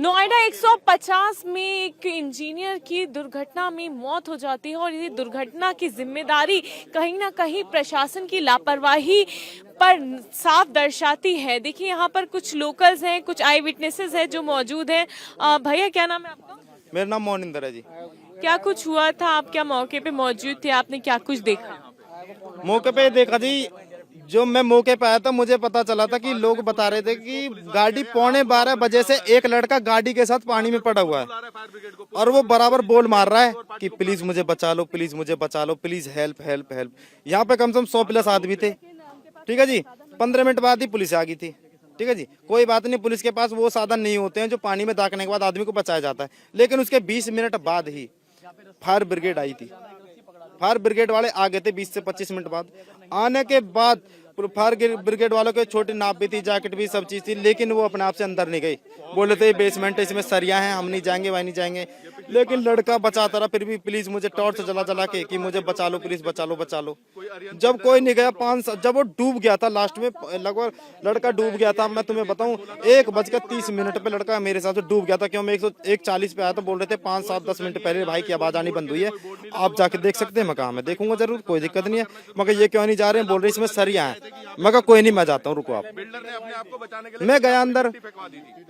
नोएडा 150 में एक इंजीनियर की दुर्घटना में मौत हो जाती है और ये दुर्घटना की जिम्मेदारी कहीं ना कहीं प्रशासन की लापरवाही पर साफ दर्शाती है। देखिए यहाँ पर कुछ लोकल्स हैं, कुछ आई विटनेसेस हैं जो मौजूद हैं। भैया क्या नाम है आपका? मेरा नाम मोनिंदर है जी। क्या कुछ हुआ था? आप क्या मौके पे मौजूद थे? आपने क्या कुछ देखा? मौके पे देखा जी, जो मैं मौके पे आया था मुझे पता चला था कि लोग बता रहे थे कि गाड़ी 11:15 से एक लड़का गाड़ी के साथ पानी में पड़ा हुआ है और वो बराबर बोल मार रहा है कि प्लीज मुझे बचा लो, प्लीज मुझे बचा लो, प्लीज हेल्प हेल्प हेल्प। यहाँ पे कम से कम 100+ आदमी थे। ठीक है जी, 15 मिनट बाद ही पुलिस आ गई थी। ठीक है जी, कोई बात नहीं, पुलिस के पास वो साधन नहीं होते हैं जो पानी में दागने के बाद आदमी को बचाया जाता है। लेकिन उसके 20 मिनट बाद ही फायर ब्रिगेड आई थी। फायर ब्रिगेड वाले आ गए थे 20 से 25 मिनट बाद। आने के बाद फायर ब्रिगेड वालों के छोटी नाप भी थी, जैकेट भी, सब चीज थी, लेकिन वो अपने आप से अंदर नहीं गई। बोले थे बेसमेंट इसमें सरिया हैं, हम नहीं जाएंगे, वहीं नहीं जाएंगे। लेकिन लड़का बचाता रहा फिर भी, प्लीज मुझे टॉर्च जला जला के कि मुझे बचा लो, प्लीज बचा लो, बचा लो। जब कोई नहीं गया, जब वो डूब गया था लास्ट में, लगभग लड़का डूब गया था। मैं तुम्हें बताऊं 1:30 पे लड़का मेरे साथ डूब गया था। क्यों? मैं 140 पे आया था, बोल रहे थे 5, 7, 10 मिनट पहले भाई की आवाज आनी बंद हुई है, आप जाके देख सकते हैं। मैं कहा मैं देखूंगा जरूर, कोई दिक्कत नहीं है। मगर ये क्यों नहीं जा रहे हैं? बोल रहे इसमें सरिया है। मैं कहा कोई नहीं, मैं जाता हूँ, रुको आप। मैं गया अंदर,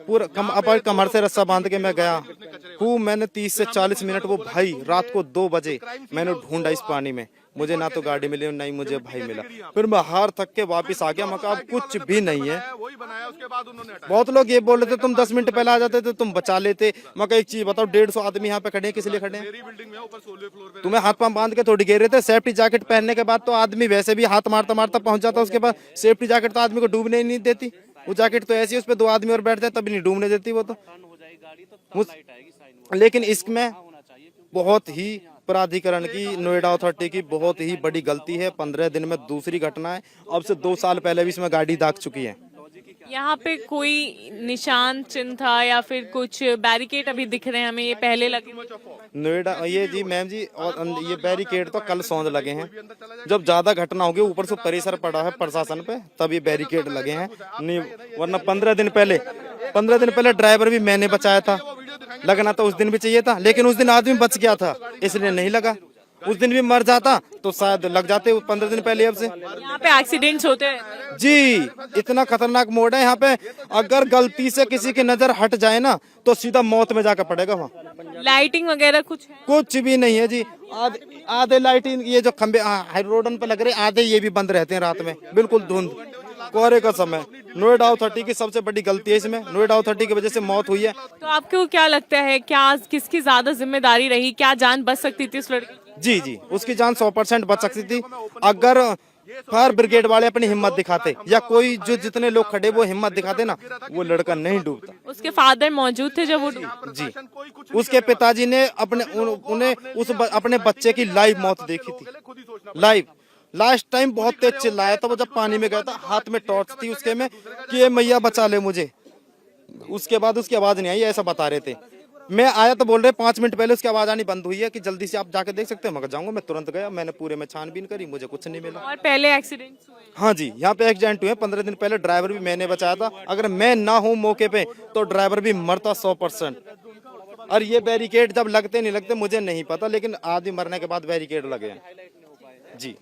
पूरा कमर से रस्सा बांध के मैं गया। मैंने 30 से 40 मिनट, वो भाई रात को 2 बजे मैंने ढूंढा इस पानी में, मुझे ना तो गाड़ी मिली नहीं मुझे भाई मिला। फिर मैं हार थक के वापस आ गया। मैं कहा अब कुछ भी नहीं है। बहुत लोग ये बोल रहे थे तुम 10 मिनट पहले आ जाते तो तुम बचा लेते। मैं कहा एक चीज बताओ, 150 आदमी यहाँ पे खड़े हैं, किस लिए खड़े हैं? तुम्हें हाथ पांव बांध के थोड़ी गिर रहे थे। सेफ्टी जैकेट पहनने के बाद तो आदमी वैसे भी हाथ मारता मारता पहुंच जाता। उसके बाद सेफ्टी जैकेट तो आदमी को डूबने ही नहीं देती। वो जैकेट तो ऐसी है, उस पर 2 आदमी और बैठ जाए तभी नहीं डूबने देती वो तो। लेकिन इसमें बहुत ही प्राधिकरण की, नोएडा अथॉरिटी की बहुत ही बड़ी गलती है। 15 दिन में दूसरी घटना है। अब से 2 साल पहले भी इसमें गाड़ी दाग चुकी है। यहाँ पे कोई निशान चिन्ह था या फिर कुछ बैरिकेड अभी दिख रहे हैं हमें? ये पहले लगे नोएडा ये जी मैम जी, और ये बैरिकेड तो कल सौंध लगे हैं। जब ज्यादा घटना होगी, ऊपर से प्रेशर पड़ा है प्रशासन पे, तब ये बैरिकेड लगे हैं। नहीं वरना 15 दिन पहले ड्राइवर भी मैंने बचाया था। लगना तो उस दिन भी चाहिए था, लेकिन उस दिन आदमी बच गया था इसलिए नहीं लगा। उस दिन भी मर जाता तो शायद लग जाते 15 दिन पहले। अब से यहाँ पे एक्सीडेंट्स होते हैं जी, इतना खतरनाक मोड़ है यहाँ पे। अगर गलती से किसी की नजर हट जाए ना तो सीधा मौत में जाकर पड़ेगा वहाँ। लाइटिंग वगैरह कुछ है? कुछ भी नहीं है जी। आधे लाइटिंग, ये जो खंबे रोडन पे लग रहे आधे, ये भी बंद रहते हैं रात में, बिल्कुल धुंध कोहरे का समय। नोएडा अथॉरिटी की सबसे बड़ी गलती है इसमें। नोएडा अथॉरिटी की वजह से मौत हुई है। तो आपको क्या लगता है, क्या किसकी ज्यादा जिम्मेदारी रही? क्या जान बच सकती थी उस लड़की? जी जी, उसकी जान 100% बच सकती थी अगर फायर ब्रिगेड वाले अपनी हिम्मत दिखाते, या कोई जो जितने लोग खड़े वो हिम्मत दिखाते ना, वो लड़का नहीं डूबता। उसके फादर मौजूद थे जब वो जी, उसके पिताजी ने उन्हें अपने बच्चे की लाइव मौत देखी थी। लाइव लास्ट टाइम बहुत तेज चिल्लाया था वो जब पानी में गया था। हाथ में टॉर्च थी उसके में कि ये मैया बचा ले मुझे। उसके बाद उसकी आवाज नहीं आई, ऐसा बता रहे थे। मैं आया तो बोल रहे 5 मिनट पहले उसकी आवाज आनी बंद हुई है कि जल्दी से आप जाके देख सकते हैं। मगर जाऊंगा, मैं तुरंत गया। मैंने पूरे में छानबीन करी, मुझे कुछ नहीं मिला। और पहले एक्सीडेंट्स हुए? हाँ जी, यहाँ पे एक्सीडेंट हुए 15 दिन पहले। ड्राइवर भी मैंने बचाया था। अगर मैं ना हूँ मौके पे तो ड्राइवर भी मरता 100%। और ये बैरिकेड जब लगते नहीं लगते मुझे नहीं पता, लेकिन आदमी मरने के बाद बैरिकेड लगे हैं जी।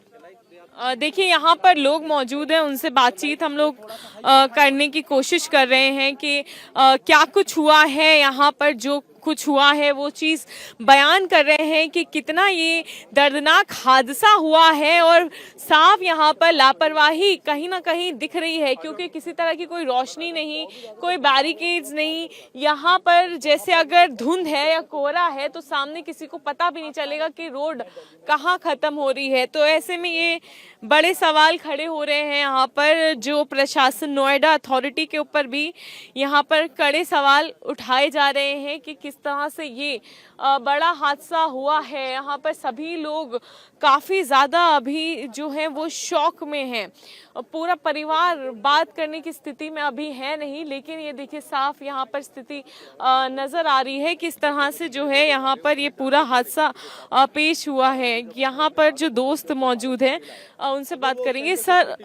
देखिए यहाँ पर लोग मौजूद हैं, उनसे बातचीत हम लोग करने की कोशिश कर रहे हैं कि क्या कुछ हुआ है यहाँ पर। जो कुछ हुआ है वो चीज़ बयान कर रहे हैं कि कितना ये दर्दनाक हादसा हुआ है और साफ यहाँ पर लापरवाही कहीं ना कहीं दिख रही है, क्योंकि किसी तरह की कोई रोशनी नहीं, कोई बैरिकेड्स नहीं। यहाँ पर जैसे अगर धुंध है या कोहरा है तो सामने किसी को पता भी नहीं चलेगा कि रोड कहाँ ख़त्म हो रही है। तो ऐसे में ये बड़े सवाल खड़े हो रहे हैं यहाँ पर। जो प्रशासन, नोएडा अथॉरिटी के ऊपर भी यहाँ पर कड़े सवाल उठाए जा रहे हैं कि किस तरह से ये बड़ा हादसा हुआ है। यहाँ पर सभी लोग काफ़ी ज़्यादा अभी जो है वो शौक में हैं। पूरा परिवार बात करने की स्थिति में अभी है नहीं, लेकिन ये देखिए साफ यहाँ पर स्थिति नज़र आ रही है किस तरह से जो है यहाँ पर ये पूरा हादसा पेश हुआ है। यहाँ पर जो दोस्त मौजूद हैं उनसे बात करेंगे। सर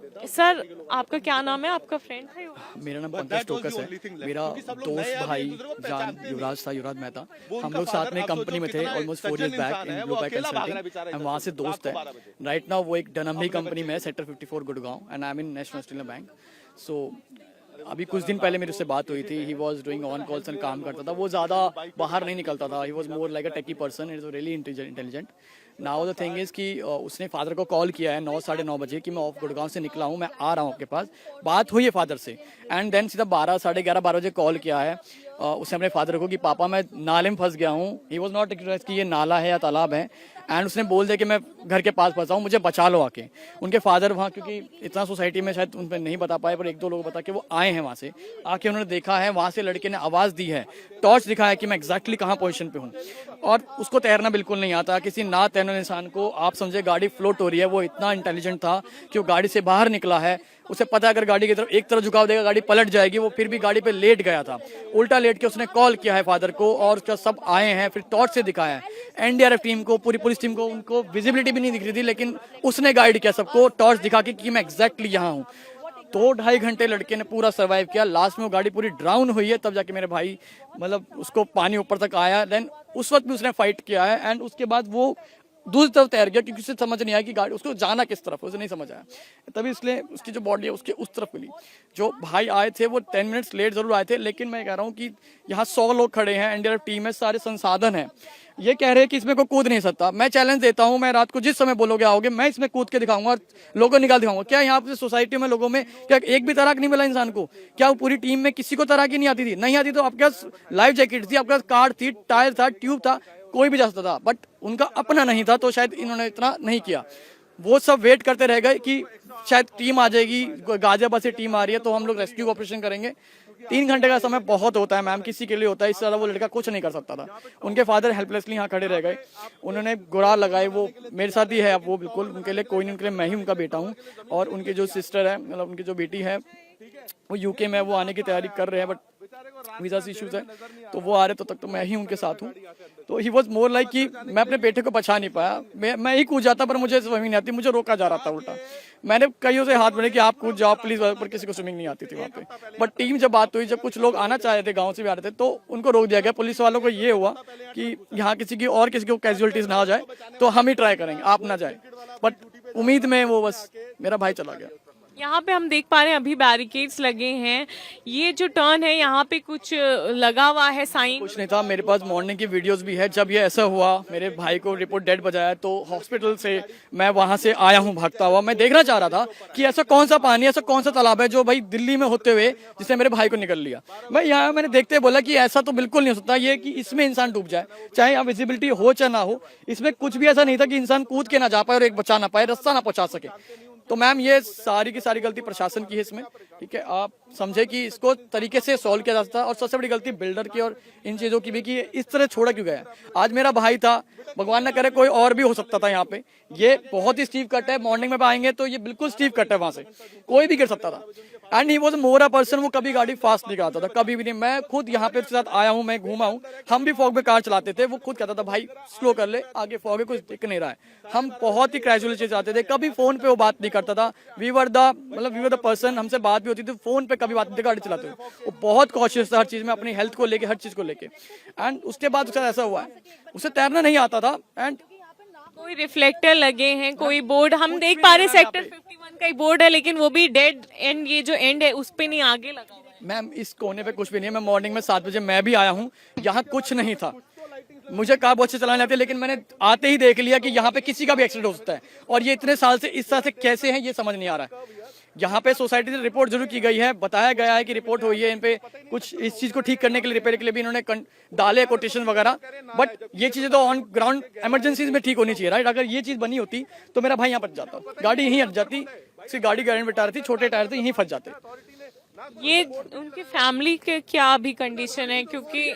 सर आपका क्या नाम है, आपका फ्रेंड है? मेरा नाम पंकज टोकस है। मेरा दोस्त भाई जान युवराज था, युवराज मेहता। हम लोग साथ में कंपनी में थे almost 4 years back in blue pack consulting. हम वहाँ से दोस्त है। राइट नाउ वो एक डनहम कंपनी में है, sector 54 Gurgaon, and I'm in National Australia Bank. So अभी कुछ दिन पहले मेरे उससे बात हुई थी। He was doing on calls and काम करता था। वो ज़्यादा बाहर नहीं निकलता था। He was more like a techie person, is really intelligent. Now the thing is कि उसने फादर को कॉल किया है 9 साढ़े 9 बजे कि मैं ऑफ गुड़गांव से निकला हूँ, मैं आ रहा हूँ आपके पास। बात हुई है फादर से, एंड देन सीधा 12 साढ़े 11 12 बजे कॉल किया है उसने अपने फादर को कि पापा मैं नाले में फंस गया हूँ। ही वॉज नॉट एक्सप्रेस कि ये नाला है या तालाब है, एंड उसने बोल दिया कि मैं घर के पास फंसा हूँ, मुझे बचा लो आके। उनके फादर वहाँ, क्योंकि इतना सोसाइटी में शायद उन पर नहीं बता पाए, पर 1-2 लोग बता के वो आए हैं वहाँ से। आके उन्होंने देखा है, वहाँ से लड़के ने आवाज़ दी है, टॉर्च दिखाया कि मैं एग्जैक्टली कहाँ पोजीशन पे हूँ। और उसको तैरना बिल्कुल नहीं आता। किसी ना तैरने इंसान को आप समझे गाड़ी फ्लोट हो रही है, वो इतना इंटेलिजेंट था कि वो गाड़ी से बाहर निकला है। उसे पता है अगर गाड़ी की तरफ एक तरफ झुकाव देगा गाड़ी पलट जाएगी। वो फिर भी गाड़ी पे लेट गया था, उल्टा लेट के उसने कॉल किया है फादर को, और उसका सब आए हैं, फिर टॉर्च से दिखाया है एनडीआरएफ टीम को, पूरी पुलिस टीम को। उनको विजिबिलिटी भी नहीं दिख रही थी, लेकिन उसने गाइड किया सबको टॉर्च दिखा के कि मैं एग्जैक्टली यहाँ हूँ। 2-2.5 घंटे लड़के ने पूरा सर्वाइव किया। लास्ट में वो गाड़ी पूरी ड्राउन हुई है, तब जाके मेरे भाई मतलब उसको पानी ऊपर तक आया। देन उस वक्त भी उसने फाइट किया है, एंड उसके बाद वो दूसरी तरफ तैर गया, क्योंकि उसे समझ नहीं आया कि गाड़ी उसको जाना किस तरफ, उसे नहीं समझ आया। तभी इसलिए उसकी जो बॉडी है उसके उस तरफ मिली। जो भाई आए थे वो 10 मिनट्स लेट जरूर आए थे, लेकिन मैं कह रहा हूँ कि यहाँ 100 लोग खड़े हैं, एनडीआरएफ टीम है, सारे संसाधन हैं। ये कह रहे हैं कि इसमें कोई कूद नहीं सकता। मैं चैलेंज देता हूँ, मैं रात को जिस समय बोलोगे आओगे, मैं इसमें कूद के दिखाऊंगा और लोगों को निकाल दिखाऊंगा। क्या यहाँ पे सोसाइटी में लोगों में क्या एक भी तैराक नहीं मिला इंसान को? क्या वो पूरी टीम में किसी को तैराकी नहीं आती थी? नहीं आती तो आपके पास लाइफ जैकेट थी, आपके पास कार थी, टायर था, ट्यूब था, कोई भी जा सकता था। बट उनका अपना नहीं था, तो शायद इन्होंने इतना नहीं किया। वो सब वेट करते रह गए कि शायद टीम आ जाएगी, गाजियाबाद से टीम आ रही है तो हम लोग रेस्क्यू ऑपरेशन करेंगे। 3 घंटे का समय बहुत होता है मैम, किसी के लिए होता है। इससे ज़्यादा वो लड़का कुछ नहीं कर सकता था। उनके फादर हेल्पलेसली यहाँ खड़े रह गए। उन्होंने गुरार लगाए। वो मेरे साथ ही है अब, वो बिल्कुल उनके लिए कोई नहीं, उनके लिए मैं ही उनका बेटा हूँ। और उनकी जो सिस्टर है, मतलब उनकी जो बेटी है, वो यूके में, वो आने की तैयारी कर रहे हैं, बट वीजा इश्यूज है तो वो आ रहे, तो तक तो मैं ही उनके साथ हूँ। तो ही वॉज मोर लाइक कि मैं अपने बेटे को बचा नहीं पाया। मैं ही कूद जाता, पर मुझे स्विमिंग नहीं आती, मुझे रोका जा रहा था उल्टा। मैंने कईयों से हाथ बढ़े कि आप कूद जाओ प्लीज, पर किसी को स्विमिंग नहीं आती थी वहाँ पे। बट टीम जब बात हुई, जब कुछ लोग आना चाह रहे थे, गाँव से भी आ रहे थे, तो उनको रोक दिया गया। पुलिस वालों को ये हुआ कि यहाँ किसी को कैजुअलिटीज ना हो जाए, तो हम ही ट्राई करेंगे, आप ना जाए। बट उम्मीद में वो बस मेरा भाई चला गया। यहाँ पे हम देख पा रहे हैं अभी बैरिकेड्स लगे हैं। ये जो टर्न है यहाँ पे कुछ लगा हुआ है साइन? कुछ नहीं था। मेरे पास मॉर्निंग की वीडियोस भी है। जब ये ऐसा हुआ, मेरे भाई को रिपोर्ट डेड बजाया, तो हॉस्पिटल से मैं वहां से आया हूँ भागता हुआ। मैं देखना चाह रहा था कि ऐसा कौन सा पानी, ऐसा कौन सा तालाब है जो भाई दिल्ली में होते हुए जिसने मेरे भाई को निकल लिया। मैं यहाँ मैंने देखते हुए बोला कि ऐसा तो बिल्कुल नहीं हो सकता ये कि इसमें इंसान डूब जाए, चाहे यहाँ विजिबिलिटी हो चाहे ना हो। इसमें कुछ भी ऐसा नहीं था कि इंसान कूद के ना जा पाए और एक बचा ना पाए, रास्ता ना पहुंचा सके। तो मैम ये सारी की सारी गलती प्रशासन की है इसमें, ठीक है। आप समझे कि इसको तरीके से सॉल्व किया जा सकता है। और सबसे बड़ी गलती बिल्डर की और इन चीज़ों की भी कि इस तरह छोड़ा क्यों गया। आज मेरा भाई था, भगवान ना करे कोई और भी हो सकता था यहाँ पे। ये बहुत ही स्टीव कट है, मॉर्निंग में आएंगे तो ये बिल्कुल स्टीव कट है, वहां से कोई भी गिर सकता था। And he was more a person, वो कभी गाड़ी फास्ट नहीं कराता था, कभी भी नहीं। मैं खुद यहाँ पे उसके साथ आया हूँ, मैं घूमा हूँ। हम भी फॉग में कार चलाते थे, वो खुद कहता था भाई स्लो कर ले, आगे फॉग है, कुछ दिख नहीं रहा है। हम बहुत ही कैजुअली चलाते थे, कभी फोन पे वो बात नहीं करता था। वी वर द पर्सन, हमसे बात भी होती थी फोन पे, कभी बात नहीं, गाड़ी चलाते हुए। वो बहुत कॉशियस था हर चीज में, अपनी हेल्थ को लेके, हर चीज को लेके। एंड उसके बाद उसके साथ ऐसा हुआ है, उसे तैरना नहीं आता था। एंड कोई रिफ्लेक्टर लगे हैं, कोई बोर्ड हम देख पा रहे हैं, सेक्टर 51 का ही बोर्ड है, लेकिन वो भी डेड एंड, ये जो एंड है उस पे नहीं आगे लगा हुआ है। मैम इस कोने पे कुछ भी नहीं है। मैं मॉर्निंग में 7 बजे मैं भी आया हूँ, यहाँ कुछ नहीं था। मुझे कार बहुत अच्छे चलाने आते, लेकिन मैंने आते ही देख लिया कि यहाँ पे किसी का भी एक्सीडेंट हो सकता है। और ये इतने साल से इस तरह से कैसे हैं ये समझ नहीं आ रहा है। यहाँ पे सोसाइटी से रिपोर्ट जरूर की गई है, बताया गया है कि रिपोर्ट हुई है इन पे, कुछ इस चीज को ठीक करने के लिए, रिपेयर के लिए भी इन्होंने डाले कोटेशन वगैरह। बट ये चीजें तो ऑन ग्राउंड इमरजेंसीज में ठीक होनी चाहिए, राइट। अगर ये चीज बनी होती तो मेरा भाई यहाँ बच जाता, गाड़ी यहीं हट जाती, सिर्फ गाड़ी गारंटी में टायर थी, छोटे टायर थे, यहीं फंस जाते। ये उनकी फैमिली के क्या अभी कंडीशन है, क्योंकि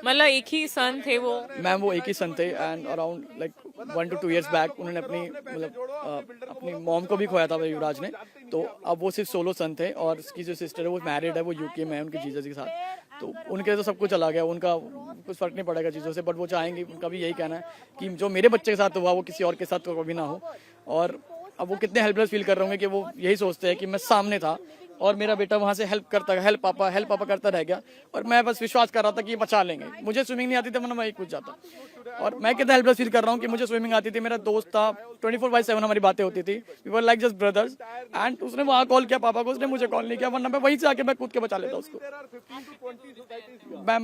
मतलब एक ही सन थे वो? मैम वो एक ही सन थे, and around like 1 to 2 years back उन्होंने अपनी मॉम को भी खोया था युवराज ने। तो अब वो सिर्फ सोलो सन थे, और उसकी जो सिस्टर है वो मैरिड है, वो यूके में है उनके जीजा जी के साथ। तो उनके तो सब कुछ चला गया, उनका कुछ फर्क नहीं पड़ेगा चीज़ों से। बट वो चाहेंगे, उनका भी यही कहना है कि जो मेरे बच्चे के साथ हुआ वो किसी और के साथ तो कभी ना हो। और अब वो कितने हेल्पलेस फील कर रहे होंगे कि वो यही सोचते हैं कि मैं सामने था और मेरा बेटा वहाँ से हेल्प पापा करता रह गया और मैं बस विश्वास कर रहा था कि ये बचा लेंगे। मुझे स्विमिंग नहीं आती थी, वरना मैं कूद जाता। और मैं कितना हेल्पलेस फील कर रहा हूँ कि मुझे स्विमिंग आती थी, मेरा दोस्त था, 24/7 हमारी बातें होती थी, we were like just brothers. And उसने वहाँ कॉल किया पापा को, उसने मुझे कॉल नहीं किया, वरना मैं वहीं से आके मैं कूद के बचा लेता उसको। मैं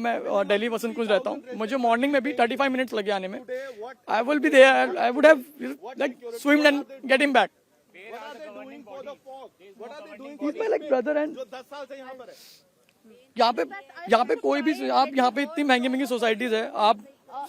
दिल्ली वसंत कुंज रहता हूँ, मुझे मॉर्निंग में भी 35 मिनट्स लगे आने में। I will be there, I would have like swimmed and get him back. He's my like brother and यहाँ पे कोई भी, आप यहाँ पे इतनी महंगी सोसाइटीज है, आप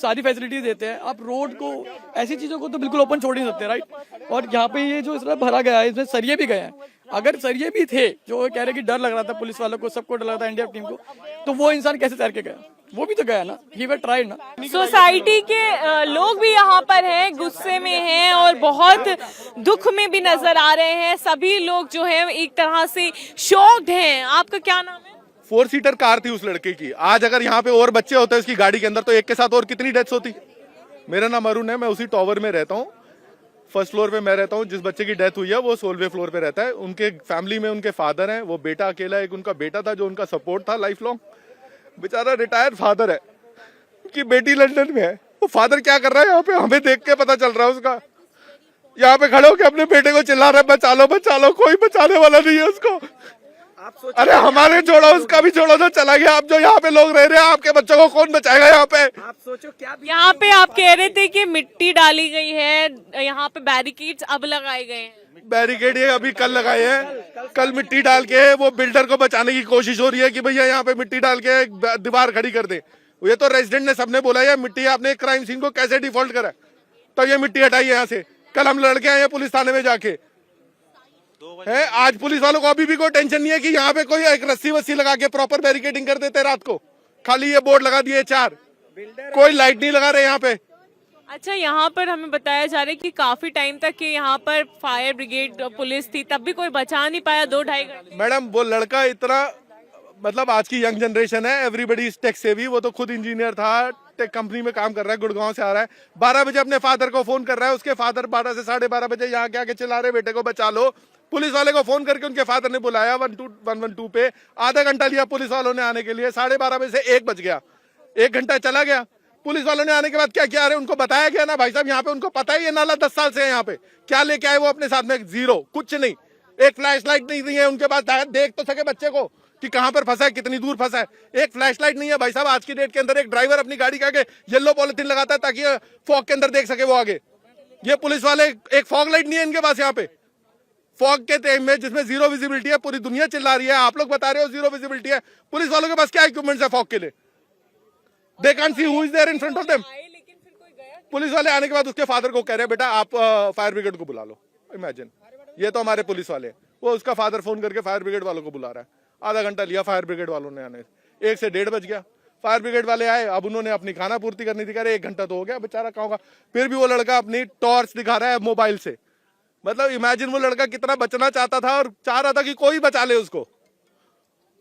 सारी फैसिलिटीज देते हैं, आप रोड को, ऐसी चीजों को तो बिल्कुल ओपन छोड़ नहीं सकते, राइट। और यहाँ पे ये जो इस तरह भरा गया है, इसमें सरिये भी गए हैं। अगर सरिये भी थे, जो कह रहे कि डर लग रहा था पुलिस वालों को, सबको डर लग रहा था एनडीआरएफ टीम को, तो वो इंसान कैसे तैर के गया? वो भी तो गया ना, ही वर ट्राइड ना। सोसाइटी के लोग भी यहाँ पर हैं, गुस्से में हैं और बहुत दुख में भी नजर आ रहे हैं। सभी लोग जो है एक तरह से शॉक्ड हैं। आपका क्या नाम है? 4 सीटर कार थी उस लड़के की। आज अगर यहाँ पे और बच्चे होते उसकी गाड़ी के अंदर तो एक के साथ और कितनी डेथ्स होती। मेरा नाम अरुण है, मैं उसी टावर में रहता हूँ, फर्स्ट फ्लोर पे मैं रहता हूँ। जिस बच्चे की डेथ हुई है वो 16वें फ्लोर पे रहता है। उनके फैमिली में उनके फादर हैं, वो बेटा अकेला, एक उनका बेटा था जो उनका सपोर्ट था लाइफ लॉन्ग। बेचारा रिटायर्ड फादर है, उनकी बेटी लंदन में है। वो फादर क्या कर रहा है यहाँ पे, हमें देख के पता चल रहा है उसका। यहाँ पे खड़े होकर अपने बेटे को चिल्ला रहा है बचा लो, कोई बचाने वाला नहीं है उसको। अरे हमारे छोड़ो, उसका भी छोड़ो, तो चला गया। आप जो यहाँ पे लोग रह रहे हैं, आपके बच्चों को कौन बचाएगा यहाँ पे? आप सोचो क्या यहाँ पे आप कह रहे थे कि मिट्टी डाली गई है, यहाँ पे बैरिकेड्स अब लगाए गए हैं। बैरिकेड ये अभी कल लगाए हैं, कल मिट्टी डाल के वो बिल्डर को बचाने की कोशिश हो रही है कि भैया यहाँ पे मिट्टी डाल के दीवार खड़ी कर दे। ये तो रेजिडेंट ने सबने बोला है मिट्टी आपने क्राइम सीन को कैसे डिफॉल्ट करा, तो ये मिट्टी हटाई है यहाँ से। कल हम लड़के आए हैं पुलिस थाने में जाके है। आज पुलिस वालों को अभी भी कोई टेंशन नहीं है कि यहाँ पे कोई एक रस्सी वस्सी लगा के प्रॉपर बैरिकेडिंग कर देते रात को। खाली ये बोर्ड लगा दिए 4, कोई लाइट नहीं लगा रहे यहाँ पे। अच्छा, यहाँ पर हमें बताया जा रहा है कि काफी टाइम तक कि यहाँ पर फायर ब्रिगेड पुलिस थी, तब भी कोई बचा नहीं पाया 2-2.5 घंटे। मैडम वो लड़का इतना, मतलब आज की यंग जनरेशन है, एवरीबडी इज टेक सेवी। वो तो खुद इंजीनियर था, टेक कंपनी में काम कर रहा है, गुड़गांव से आ रहा है। 12 बजे अपने फादर को फोन कर रहा है, उसके फादर 12 से 12:30 बजे यहाँ के आके चिल्ला रहे बेटे को बचा लो। पुलिस वाले को फोन करके उनके फादर ने बुलाया 112 पे, आधा घंटा लिया पुलिस वालों ने आने के लिए। 12:30 बजे से 1 बज गया, 1 घंटा चला गया। पुलिस वालों ने आने के बाद क्या किया? अरे उनको बताया गया ना भाई साहब, यहाँ पे उनको पता है ये नाला 10 साल से है यहाँ पे। क्या लेके आए वो अपने साथ में? 0, कुछ नहीं। एक फ्लैश लाइट नहीं है उनके पास, देख तो सके बच्चे को कि कहां पर फंसा है, कितनी दूर फंसा है। एक फ्लैश लाइट नहीं है भाई साहब। आज की डेट के अंदर एक ड्राइवर अपनी गाड़ी के आगे येलो पॉलिथीन लगाता है ताकि फॉग के अंदर देख सके वो आगे। ये पुलिस वाले, एक फॉग लाइट नहीं है इनके पास यहाँ पे। फॉग के टाइम में जिसमें 0 विजिबिलिटी है, पूरी दुनिया चिल्ला रही है, आप लोग बता रहे हो 0 विजिबिलिटी है। पुलिस वालों के पास क्या इक्विपमेंट्स है फॉग के लिए? They can't see who is there in front of them. Police वाले आने के बाद उसके फादर को कह रहे हैं बेटा आप फायर ब्रिगेड को बुला लो। इमेजिन, ये तो हमारे पुलिस वाले हैं। वो उसका फादर फोन करके फायर ब्रिगेड वालों को बुला रहा है। आधा घंटा लिया फायर ब्रिगेड वालों ने आने, 1 से 1:30 बज गया। फायर ब्रिगेड वाले आए, अब उन्होंने अपनी खाना पूर्ति करनी थी, कह रहे 1 घंटा तो हो गया, बेचारा कहाँ होगा। फिर भी वो लड़का अपनी टॉर्च दिखा रहा है मोबाइल से। मतलब इमेजिन वो लड़का कितना बचना चाहता था और चाह रहा था कि कोई बचा ले उसको।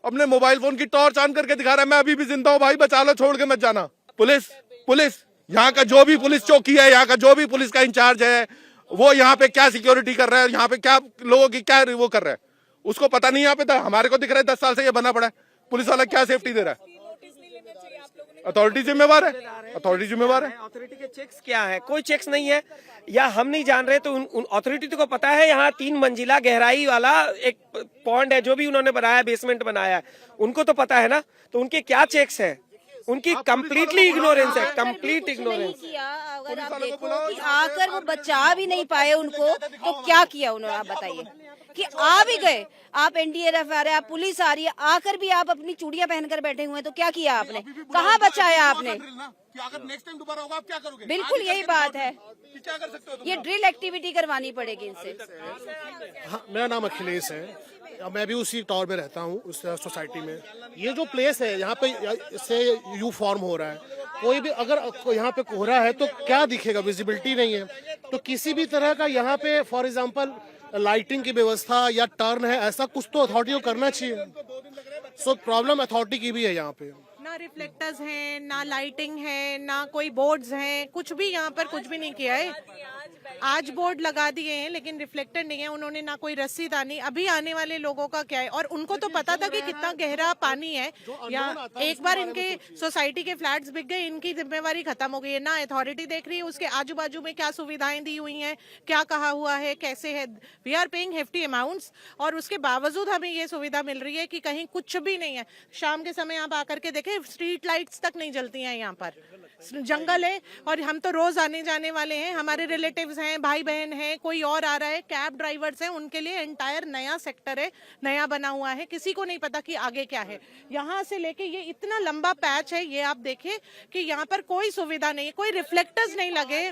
अपने मोबाइल फोन की टॉर्च ऑन करके दिखा रहा है मैं अभी भी जिंदा हूँ भाई, बचा लो, छोड़ के मत जाना। पुलिस यहाँ का जो भी पुलिस चौकी है, यहाँ का जो भी पुलिस का इंचार्ज है, वो यहाँ पे क्या सिक्योरिटी कर रहा है, यहाँ पे क्या लोगों की क्या वो कर रहा है, उसको पता नहीं। यहाँ पे हमारे को दिख रहा है 10 साल से ये बना पड़ा है। पुलिस वाला क्या सेफ्टी दे रहा है? अथॉरिटी जिम्मेवार है, अथॉरिटी जिम्मेवार है। अथॉरिटी के चेक्स क्या है? कोई चेक्स नहीं है, या हम नहीं जान रहे तो उन अथॉरिटी को पता है। यहाँ 3 मंजिला गहराई वाला एक पॉन्ड है, जो भी उन्होंने बनाया, बेसमेंट बनाया है, उनको तो पता है ना। तो उनके क्या चेक्स है? उनकी कंप्लीटली इग्नोरेंस है, कंप्लीट इग्नोरेंस। अगर आप देखो कि आकर वो बचा भी नहीं पाए उनको, तो क्या किया उन्होंने? आप बताइए कि आ भी गए, आप एनडीआरएफ आ रहे, आप पुलिस आ रही है, आकर भी आप अपनी चूड़ियां पहनकर बैठे हुए हैं, तो क्या किया आपने? कहाँ बचाया आपने? अगर नेक्स्ट टाइम दोबारा होगा आप क्या करोगे? बिल्कुल यही बात है, क्या कर सकते हो? ये ड्रिल एक्टिविटी करवानी पड़ेगी इनसे। हाँ, मेरा नाम अखिलेश है, मैं भी उसी टावर में रहता हूँ, उस सोसाइटी में। ये जो प्लेस है यहाँ पे, इससे यू फॉर्म हो रहा है। कोई भी अगर यहाँ पे कोहरा है तो क्या दिखेगा? विजिबिलिटी नहीं है। तो किसी भी तरह का यहाँ पे फॉर एग्जांपल लाइटिंग की व्यवस्था या टर्न है, ऐसा कुछ तो अथॉरिटी को करना चाहिए। सो प्रॉब्लम अथॉरिटी की भी है यहाँ पे। ना रिफ्लेक्टर्स हैं, ना लाइटिंग है, ना कोई बोर्ड्स हैं, कुछ भी यहाँ पर कुछ भी नहीं किया है। आज बोर्ड लगा दिए हैं लेकिन रिफ्लेक्टर नहीं है, उन्होंने ना कोई रस्सीदानी। अभी आने वाले लोगों का क्या है, और उनको तो पता था कि कितना गहरा पानी है। या एक बार इनके सोसाइटी के फ्लैट्स बिक गए, इनकी जिम्मेवारी खत्म हो गई है। ना अथॉरिटी देख रही है उसके आजू बाजू में क्या सुविधाएं दी हुई हैं, क्या कहा हुआ है, कैसे है। We are paying hefty amounts और उसके बावजूद हमें ये सुविधा मिल रही है कि कहीं कुछ भी नहीं है। शाम के समय आप आकर के देखें, स्ट्रीट लाइट्स तक नहीं जलती हैं यहाँ पर, जंगल है। और हम तो रोज आने जाने वाले हैं, हमारे रिलेटिव्स हैं, भाई बहन हैं, कोई और आ रहा है, कैब ड्राइवर्स हैं, उनके लिए एंटायर नया सेक्टर है, नया बना हुआ है। किसी को नहीं पता कि आगे क्या है। यहाँ से लेके ये इतना लंबा पैच है, ये आप देखिए कि यहाँ पर कोई सुविधा नहीं है, कोई रिफ्लेक्टर्स नहीं लगे।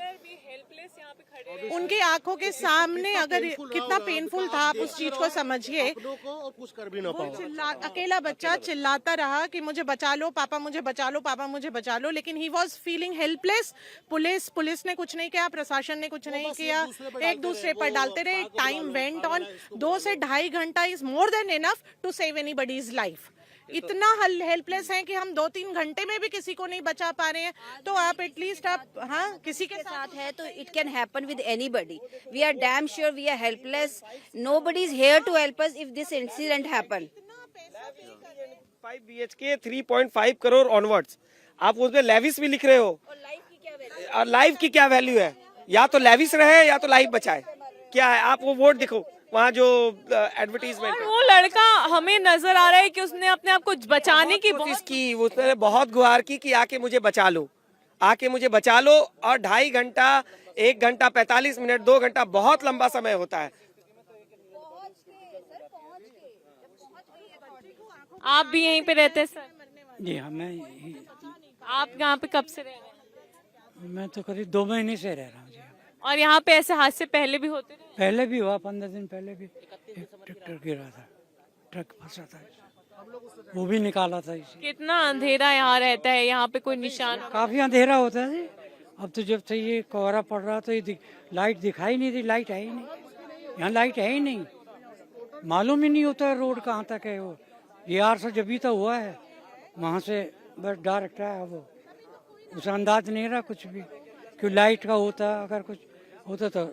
उनकी आंखों के सामने अगर कितना पेनफुल था, आप उस चीज को समझिए। और कुछ कर भी ना पाओ। अकेला बच्चा चिल्लाता रहा कि मुझे बचा लो पापा, मुझे बचा लो पापा, मुझे बचा लो, लेकिन he was feeling helpless. Police ने कुछ नहीं किया, प्रशासन ने कुछ नहीं किया, एक दूसरे पर डालते रहे। Time went on. 2 से 2.5 घंटा is more than enough to save anybody's life. इतना हेल्पलेस हैं कि हम 2-3 घंटे में भी किसी को नहीं बचा पा रहे हैं। तो आप एटलीस्ट आप किसी के साथ है तो it can happen with anybody. We are damn sure we are helpless. Nobody is here to help us if this incident happen. 5 BHK 3.5 crore onwards, आप उसमें लेविस भी लिख रहे हो। और लाइफ की क्या वैल्यू है? या तो लेविस रहे या तो लाइफ बचाए। क्या है? आप वो बोर्ड देखो वहाँ जो एडवर्टीजमेंट है। वो लड़का हमें नजर आ रहा है कि उसने अपने आप को बचाने की कोशिश की, उसने बहुत गुहार की कि आके मुझे बचा लो, आके मुझे बचा लो। और 2.5 घंटा, 1 घंटा 45 मिनट, 2 घंटा बहुत लंबा समय होता है। आप भी यहीं पे रहते हैं सर? जी हाँ, मैं आप यहाँ पे कब से रह रहे हैं? मैं तो करीब 2 महीने से रह रहा हूँ जी। और यहाँ पे ऐसे हादसे पहले भी होते रहे? पहले भी हुआ, 15 दिन पहले भी एक ट्रैक्टर गिरा था, ट्रक फंसा था, वो भी निकाला था इसे। कितना अंधेरा यहाँ रहता है, यहाँ पे कोई निशान? काफी अंधेरा होता है जी। अब तो जब से ये कोहरा पड़ रहा तो ये लाइट दिखाई नहीं थी, लाइट है ही नहीं, यहाँ लाइट है ही नहीं, मालूम ही नहीं होता रोड कहाँ तक है। वो बिहार से जब तो हुआ है, वहाँ से बस डायरेक्ट है, वो उसे अंदाज नहीं रहा कुछ भी कि लाइट का होता। अगर कुछ होता तो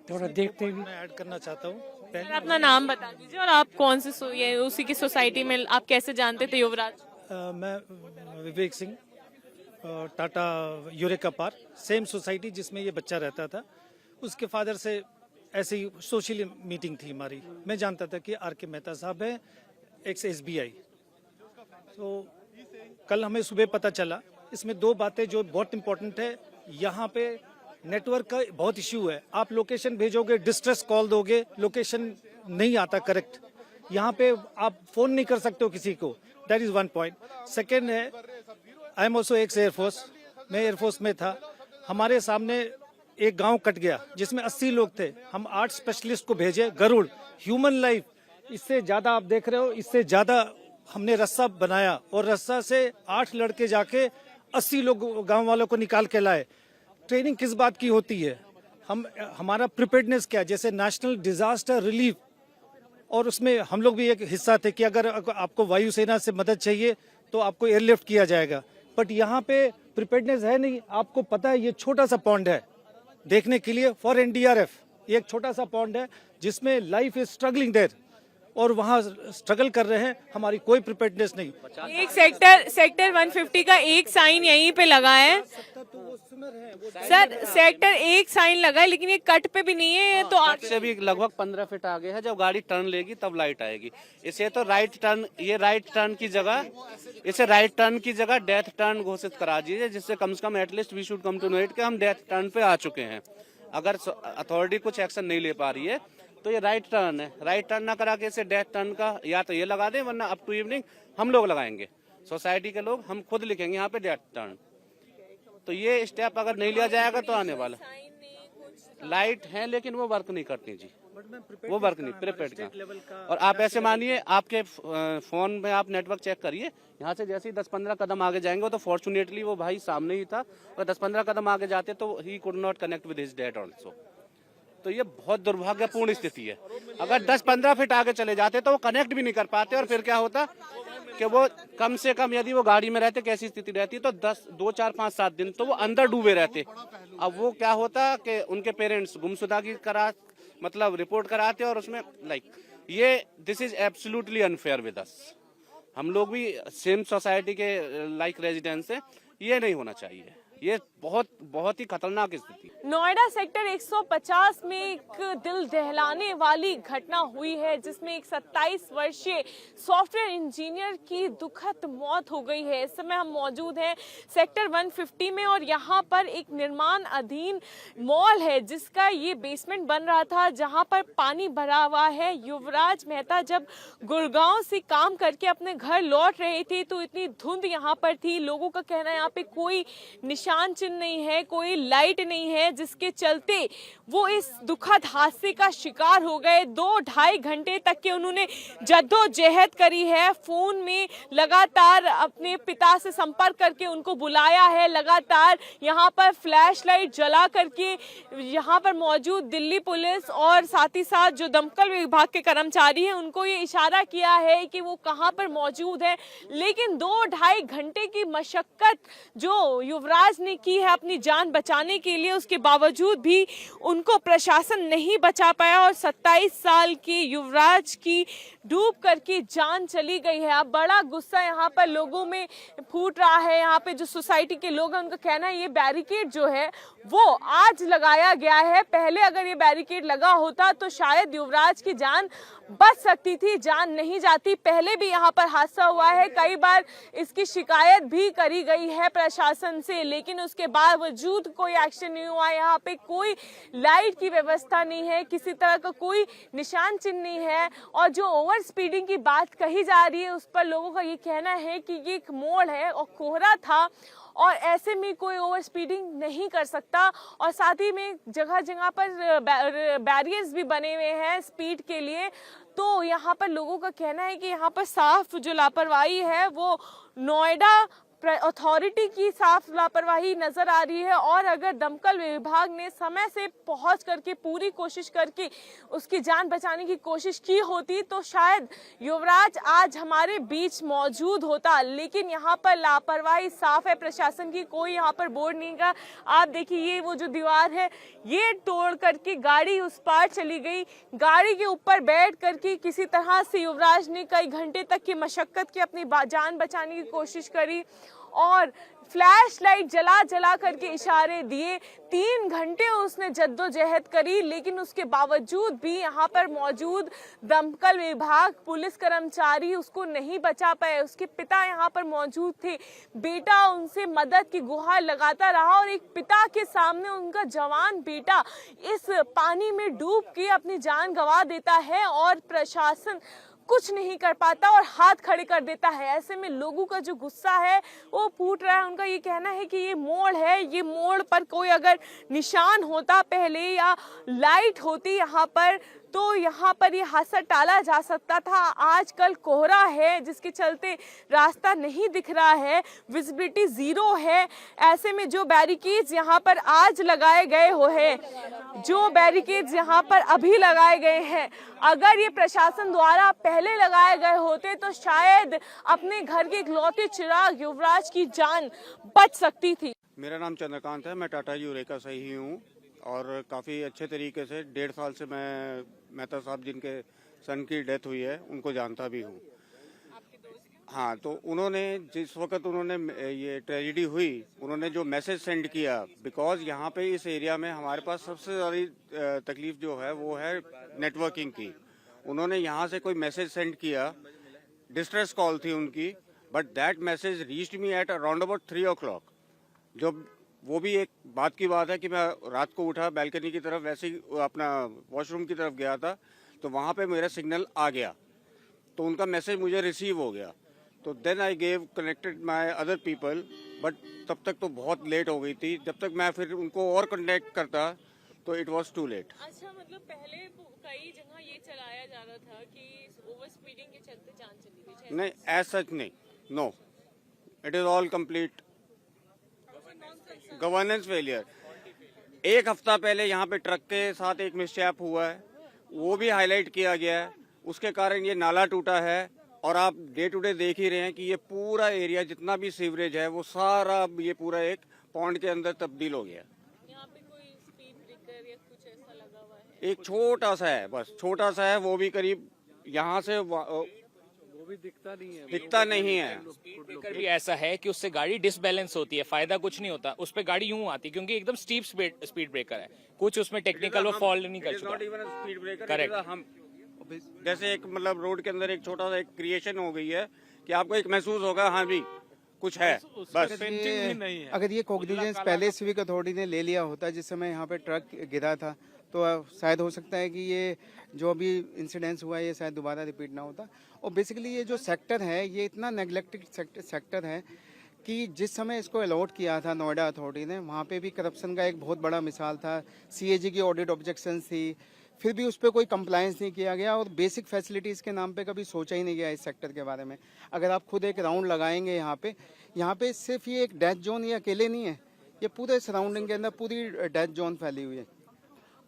थोड़ा देखते भी। मैं ऐड करना चाहता हूँ। सर, अपना नाम बता दीजिए और आप कौन से ये उसी की सोसाइटी में आप कैसे जानते थे युवराज? मैं Vivek Singh, Tata Eureka park, same society जिसमें ये बच्चा रहता था। उसके फादर से ऐसे ही सोशल मीटिंग थी हमारी। मैं जानता था कि आर के मेहता साहब है, एक्स SBI। तो कल हमें सुबह पता चला। इसमें 2 बातें जो बहुत इंपॉर्टेंट है। यहाँ पे नेटवर्क का बहुत इश्यू है। आप लोकेशन भेजोगे, डिस्ट्रेस कॉल दोगे, लोकेशन नहीं आता करेक्ट। यहाँ पे आप फोन नहीं कर सकते हो किसी को। That is 1 point. सेकेंड है, I am also x air force, मैं एयरफोर्स में था। हमारे सामने एक गांव कट गया जिसमें 80 लोग थे। हम 8 स्पेशलिस्ट को भेजे। गरुड़, ह्यूमन लाइफ, इससे ज्यादा आप देख रहे हो, इससे ज्यादा हमने रस्सा बनाया और रस्सा से 8 लड़के जाके 80 लोग गांव वालों को निकाल के लाए। ट्रेनिंग किस बात की होती है? हमारा प्रिपेयर्डनेस क्या है? जैसे नेशनल डिजास्टर रिलीफ, और उसमें हम लोग भी एक हिस्सा थे कि अगर आपको वायुसेना से मदद चाहिए तो आपको एयरलिफ्ट किया जाएगा। बट यहाँ पे प्रिपेयर्डनेस है नहीं। आपको पता है ये छोटा सा पॉन्ड है देखने के लिए फॉर NDRF, ये एक छोटा सा पॉन्ड है जिसमें लाइफ इज स्ट्रगलिंग देयर, और वहाँ स्ट्रगल कर रहे हैं। हमारी कोई प्रिपेयर्डनेस नहीं। एक सेक्टर 150 का एक साइन यहीं पे लगा है सर। सेक्टर 1 साइन लगा है लेकिन ये कट पे भी नहीं है। तो कट से भी लगभग 15 फीट आगे है। जब गाड़ी टर्न लेगी तब लाइट आएगी। इसे तो राइट टर्न, ये राइट टर्न की जगह, इसे राइट टर्न की जगह डेथ टर्न घोषित करा दीजिए, जिससे कम से कम at least we should come to know it कि हम डेथ टर्न पे आ चुके हैं। अगर अथॉरिटी कुछ एक्शन नहीं ले पा रही है तो ये राइट टर्न है। राइट टर्न ना करा के इसे डेथ टर्न का या तो ये लगा दें, वरना अप टू इवनिंग हम लोग लगाएंगे, सोसाइटी के लोग, हम खुद लिखेंगे यहाँ पे डेथ टर्न। तो ये स्टेप अगर नहीं लिया जाएगा तो आने वाला। लाइट है लेकिन वो वर्क नहीं करती जी, वो वर्क नहीं प्रिपेयर्ड का। और आप ऐसे मानिए, आपके फोन में आप नेटवर्क चेक करिए, यहाँ से जैसे ही 10-15 कदम आगे जाएंगे, तो फॉर्चुनेटली वो भाई सामने ही था, और 10-15 कदम आगे जाते तो he could not connect with his dad also. तो ये बहुत दुर्भाग्यपूर्ण स्थिति है। अगर 10-15 फीट आगे चले जाते तो वो कनेक्ट भी नहीं कर पाते, और फिर क्या होता कि वो कम से कम यदि वो गाड़ी में रहते, कैसी स्थिति रहती तो 2, 4, 5, 7 दिन तो वो अंदर डूबे रहते। अब वो क्या होता कि उनके पेरेंट्स गुमशुदा की मतलब रिपोर्ट कराते, और उसमें ये this is absolutely unfair with us. हम लोग भी सेम सोसाइटी के रेजिडेंट्स हैं, ये नहीं होना चाहिए। ये बहुत ही खतरनाक स्थिति। नोएडा सेक्टर 150 में एक दिल दहलाने वाली घटना हुई है, जिसमें एक 27 वर्षीय सॉफ्टवेयर इंजीनियर की दुखद मौत हो गई है। इस समय हम मौजूद हैं सेक्टर 150 में, और यहाँ पर एक निर्माण अधीन मॉल है जिसका ये बेसमेंट बन रहा था, जहाँ पर पानी भरा हुआ है। युवराज मेहता जब गुड़गांव से काम करके अपने घर लौट रहे थे तो इतनी धुंध यहाँ पर थी। लोगों का कहना है यहाँ पे कोई निशान चिन्ह नहीं है, कोई लाइट नहीं है, जिसके चलते वो इस दुखद हादसे का शिकार हो गए। 2-2.5 घंटे तक के उन्होंने जद्दोजहद करी है। फोन में लगातार अपने पिता से संपर्क करके उनको बुलाया है, लगातार यहाँ पर फ्लैश लाइट जला करके यहाँ पर मौजूद दिल्ली पुलिस और साथ ही साथ जो दमकल विभाग के कर्मचारी हैं उनको ये इशारा किया है कि वो कहाँ पर मौजूद है। लेकिन 2-2.5 घंटे की मशक्कत जो युवराज ने की है अपनी जान बचाने के लिए, उसके बावजूद भी उनको प्रशासन नहीं बचा पाया, और 27 साल के युवराज की डूब करके जान चली गई है। अब बड़ा गुस्सा यहाँ पर लोगों में फूट रहा है। यहाँ पे जो सोसाइटी के लोग हैं उनका कहना है ये बैरिकेड जो है वो आज लगाया गया है, पहले अगर ये बैरिकेड लगा होता तो शायद युवराज की जान बच सकती थी, जान नहीं जाती। पहले भी यहाँ पर हादसा हुआ है, कई बार इसकी शिकायत भी करी गई है प्रशासन से, लेकिन उसके बावजूद कोई एक्शन नहीं हुआ। यहाँ पे कोई लाइट की व्यवस्था नहीं है, किसी तरह का कोई निशान चिन्ह नहीं है, और जो ओवर स्पीडिंग की बात कही जा रही है उस पर लोगों का ये कहना है कि ये एक मोड़ है और कोहरा था, और ऐसे में कोई ओवर स्पीडिंग नहीं कर सकता। और साथ ही में जगह जगह पर बैरियर्स भी बने हुए हैं स्पीड के लिए। तो यहाँ पर लोगों का कहना है कि यहाँ पर साफ जो लापरवाही है वो नोएडा अथॉरिटी की साफ लापरवाही नजर आ रही है। और अगर दमकल विभाग ने समय से पहुंच करके पूरी कोशिश करके उसकी जान बचाने की कोशिश की होती तो शायद युवराज आज हमारे बीच मौजूद होता। लेकिन यहाँ पर लापरवाही साफ है प्रशासन की, कोई यहाँ पर बोर्ड नहीं का। आप देखिए ये वो जो दीवार है ये तोड़ करके गाड़ी उस पार चली गई। गाड़ी के ऊपर बैठ करके किसी तरह से युवराज ने कई घंटे तक की मशक्कत की अपनी जान बचाने की कोशिश करी, और फ्लैश लाइट जला जला करके इशारे दिए। 3 घंटे उसने जद्दोजहद करी, लेकिन उसके बावजूद भी यहाँ पर मौजूद दमकल विभाग पुलिस कर्मचारी उसको नहीं बचा पाए। उसके पिता यहाँ पर मौजूद थे, बेटा उनसे मदद की गुहार लगाता रहा, और एक पिता के सामने उनका जवान बेटा इस पानी में डूब के अपनी जान गंवा देता है और प्रशासन कुछ नहीं कर पाता और हाथ खड़े कर देता है। ऐसे में लोगों का जो गुस्सा है वो फूट रहा है। उनका ये कहना है कि ये मोड़ है, ये मोड़ पर कोई अगर निशान होता पहले या लाइट होती यहाँ पर तो यहाँ पर ये हादसा टाला जा सकता था। आजकल कोहरा है जिसके चलते रास्ता नहीं दिख रहा है, विजिबिलिटी 0 है। ऐसे में जो बैरिकेड्स यहाँ पर आज लगाए गए जो बैरिकेड्स यहाँ पर अभी लगाए गए हैं, अगर ये प्रशासन द्वारा पहले लगाए गए होते तो शायद अपने घर के इकलौते चिराग युवराज की जान बच सकती थी। मेरा नाम चंद्रकांत है, मैं टाटा यूरेका से ही हूँ और काफ़ी अच्छे तरीके से 1.5 साल से मैं मेहता साहब जिनके सन की डेथ हुई है उनको जानता भी हूँ। हाँ, तो उन्होंने जिस वक्त उन्होंने ये ट्रेजेडी हुई उन्होंने जो मैसेज सेंड किया, बिकॉज यहाँ पे इस एरिया में हमारे पास सबसे ज़्यादा तकलीफ जो है वो है नेटवर्किंग की। उन्होंने यहाँ से कोई मैसेज सेंड किया, डिस्ट्रेस कॉल थी उनकी, but that message reached me at around about 3 o'clock। जब वो भी एक बात की बात है कि मैं रात को उठा बैल्कनी की तरफ वैसे ही अपना वॉशरूम की तरफ गया था तो वहाँ पे मेरा सिग्नल आ गया तो उनका मैसेज मुझे रिसीव हो गया। तो then I gave connected my other people, but तब तक तो बहुत लेट हो गई थी। जब तक मैं फिर उनको और कनेक्ट करता तो इट वाज टू लेट। अच्छा, मतलब पहले कई जगह ये चलाया जा रहा था कि ओवर स्पीडिंग के चलते जान चली गई। नहीं, एज सच नहीं, no, it is all complete governance failure. एक हफ्ता पहले यहाँ पे ट्रक के साथ एक मिसचैप हुआ है, वो भी हाईलाइट किया गया है। उसके कारण ये नाला टूटा है और आप डे टू डे देख ही रहे हैं कि ये पूरा एरिया जितना भी सीवरेज है वो सारा ये पूरा एक पॉन्ड के अंदर तब्दील हो गया। यहाँ पे कोई स्पीड ब्रेकर या कुछ ऐसा लगा हुआ है? एक छोटा सा है, बस छोटा सा है, वो भी करीब यहाँ से वो भी दिखता नहीं है। ब्रेकर भी ऐसा है कि उससे गाड़ी डिसबैलेंस होती है, फायदा कुछ नहीं होता, उस पे गाड़ी यूं आती है क्योंकि एकदम स्टीप स्पीड ब्रेकर है, कुछ उसमें टेक्निकल वो फॉल्ट नहीं कर चुका। Speed breaker correct. हम जैसे एक मतलब रोड के अंदर एक छोटा सा एक क्रिएशन हो गई है कि आपको एक महसूस होगा हाँ भी कुछ है, बस। अगर ये कॉग्निजेंस पहले सिविक अथॉरिटी ने ले लिया होता जिस समय यहाँ पे ट्रक गिरा था तो शायद हो सकता है कि ये जो अभी इंसिडेंस हुआ है ये शायद दोबारा रिपीट ना होता। और बेसिकली ये जो सेक्टर है ये इतना नेग्लेक्टेड सेक्टर है कि जिस समय इसको अलॉट किया था नोएडा अथॉरिटी ने वहाँ पे भी करप्शन का एक बहुत बड़ा मिसाल था। सीएजी की ऑडिट ऑब्जेक्शंस थी, फिर भी उस पर कोई कंप्लायंस नहीं किया गया और बेसिक फैसिलिटीज़ के नाम पे कभी सोचा ही नहीं गया इस सेक्टर के बारे में। अगर आप खुद एक राउंड लगाएंगे यहाँ पे सिर्फ ये एक डेथ जोन ये अकेले नहीं है, ये पूरे सराउंडिंग के अंदर पूरी डेथ जोन फैली हुई है।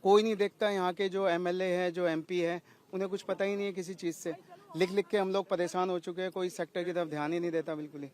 कोई नहीं देखता, यहाँ के जो एमएलए है जो एमपी है उन्हें कुछ पता ही नहीं है किसी चीज़ से। लिख लिख के हम लोग परेशान हो चुके हैं, कोई सेक्टर की तरफ ध्यान ही नहीं देता बिल्कुल ही।